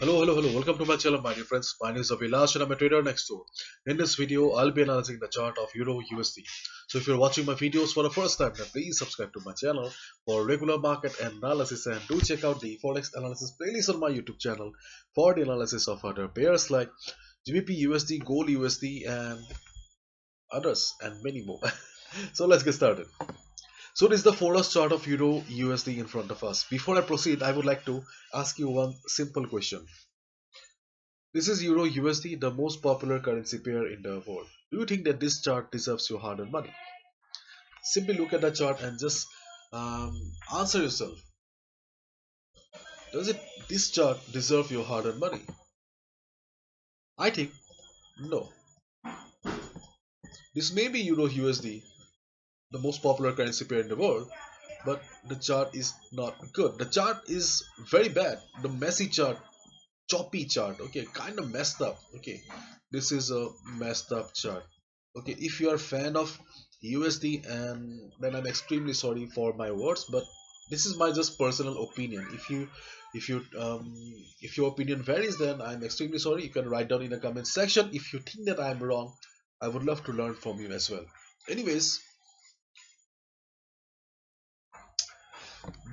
Hello. Welcome to my channel, my dear friends. My name is Abhilash and I'm a trader next door. In this video, I'll be analyzing the chart of Euro USD. So if you're watching my videos for the first time, then please subscribe to my channel for regular market analysis and do check out the Forex analysis playlist on my YouTube channel for the analysis of other pairs like GBP USD, Gold USD and others and many more. So let's get started. So this is the Forex chart of Euro USD in front of us. Before I proceed, I would like to ask you one simple question. This is Euro USD, the most popular currency pair in the world. Do you think that this chart deserves your hard-earned money? Simply look at the chart and just answer yourself. Does this chart deserve your hard-earned money? I think no. This may be Euro USD, the most popular currency pair in the world, but the chart is not good. The chart is very bad. The messy chart, choppy chart, okay, kind of messed up. Okay, this is a messed up chart. Okay, if you are a fan of USD, and then I'm extremely sorry for my words, but this is my just personal opinion. If your opinion varies, then I'm extremely sorry. You can write down in the comment section. If you think that I'm wrong, I would love to learn from you as well. Anyways,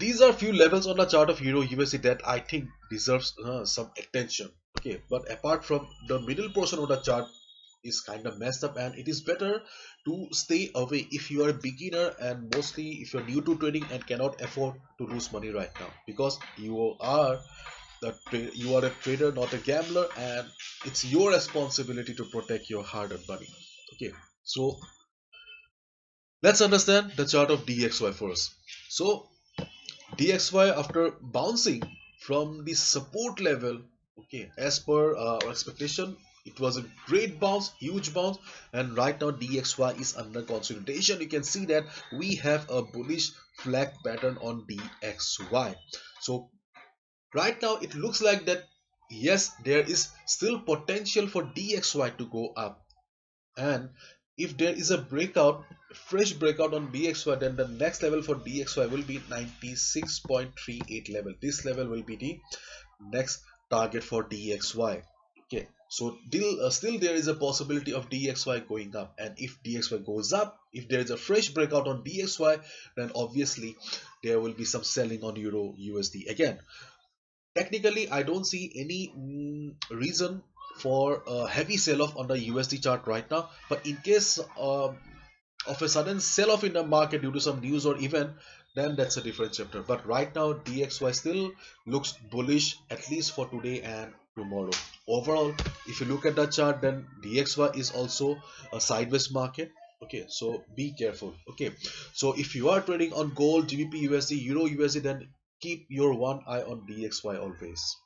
these are few levels on the chart of Euro USD that I think deserves some attention. Okay, but apart from the middle portion of the chart is kind of messed up, and it is better to stay away if you are a beginner, and mostly if you're new to trading and cannot afford to lose money right now, because you are a trader, not a gambler, and it's your responsibility to protect your hard-earned money. Okay, so let's understand the chart of DXY first. So DXY, after bouncing from the support level, okay, as per our expectation, it was a great bounce, huge bounce, and right now DXY is under consolidation. You can see that we have a bullish flag pattern on DXY. So right now it looks like that yes, there is still potential for DXY to go up, and if there is a breakout, fresh breakout on DXY, then the next level for DXY will be 96.38 level. This level will be the next target for DXY. Okay, so still there is a possibility of DXY going up, and if DXY goes up, if there is a fresh breakout on DXY, then obviously there will be some selling on Euro USD again. Technically, I don't see any reason for a heavy sell-off on the USD chart right now. But in case of a sudden sell-off in the market due to some news or event, then that's a different chapter. But right now, DXY still looks bullish, at least for today and tomorrow. Overall, if you look at the chart, then DXY is also a sideways market. Okay, so be careful. Okay, so if you are trading on gold, GBP USD, Euro USD, then keep your one eye on DXY always.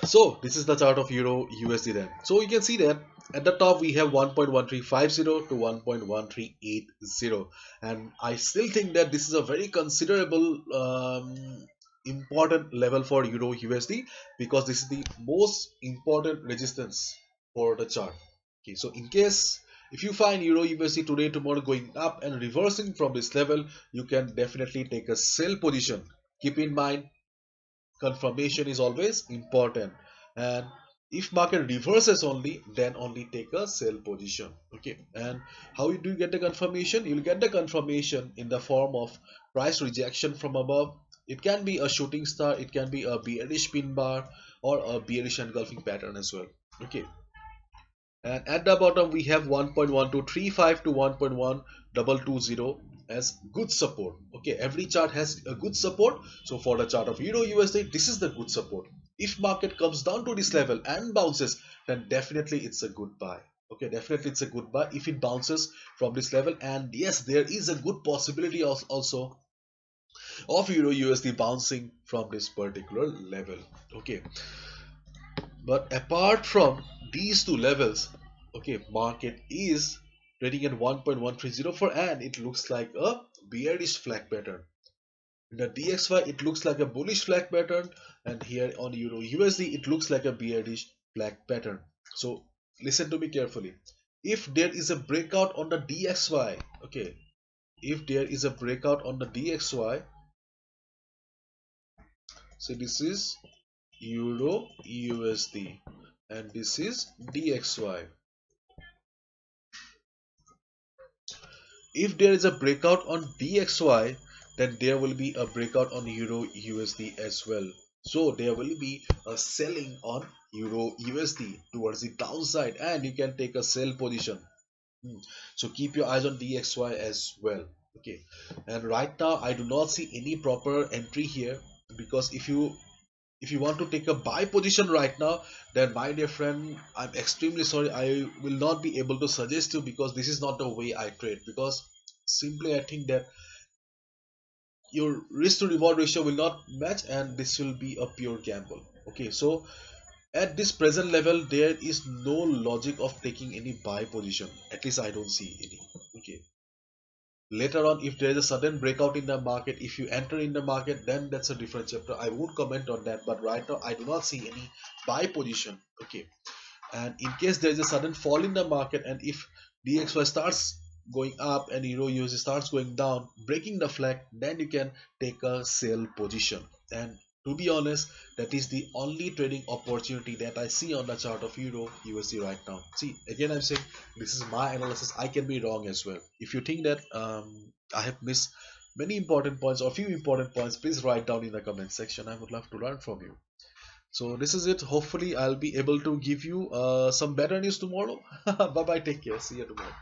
So this is the chart of Euro USD then. So you can see that at the top we have 1.1350 to 1.1380, and I still think that this is a very considerable important level for Euro USD, because this is the most important resistance for the chart. Okay, so in case if you find Euro USD today, tomorrow going up and reversing from this level, you can definitely take a sell position. Keep in mind, confirmation is always important, and if market reverses only, then only take a sell position. Okay, and how do you get the confirmation? You'll get the confirmation in the form of price rejection from above. It can be a shooting star, it can be a bearish pin bar, or a bearish engulfing pattern as well. Okay, and at the bottom we have 1.1235 to 1.1220 as good support. Okay, every chart has a good support. So for the chart of Euro USD, this is the good support. If market comes down to this level and bounces, then definitely it's a good buy. Okay, definitely it's a good buy if it bounces from this level. And yes, there is a good possibility also of Euro USD bouncing from this particular level. Okay, but apart from these two levels, okay, market is trading at 1.1304, and it looks like a bearish flag pattern. In the DXY, it looks like a bullish flag pattern, and here on Euro USD, it looks like a bearish flag pattern. So listen to me carefully. If there is a breakout on the DXY, okay, if there is a breakout on the DXY, So this is Euro USD and this is DXY. If there is a breakout on DXY, then there will be a breakout on Euro USD as well. So there will be a selling on Euro USD towards the downside and you can take a sell position. So keep your eyes on DXY as well. Okay, and right now I do not see any proper entry here, because if you want to take a buy position right now, then my dear friend, I'm extremely sorry, I will not be able to suggest you, because this is not the way I trade. Because simply I think that your risk to reward ratio will not match and this will be a pure gamble. Okay, so at this present level there is no logic of taking any buy position, at least I don't see any. Okay, later on if there is a sudden breakout in the market, if you enter in the market, then that's a different chapter, I won't comment on that. But right now I do not see any buy position. Okay, and in case there is a sudden fall in the market, and if DXY starts going up and Euro USD starts going down, breaking the flag, then you can take a sell position. And to be honest, that is the only trading opportunity that I see on the chart of Euro USD right now. See, again I'm saying this is my analysis, I can be wrong as well. If you think that I have missed many important points or few important points, please write down in the comment section, I would love to learn from you. So this is it. Hopefully I'll be able to give you some better news tomorrow. Bye bye, take care, see you tomorrow.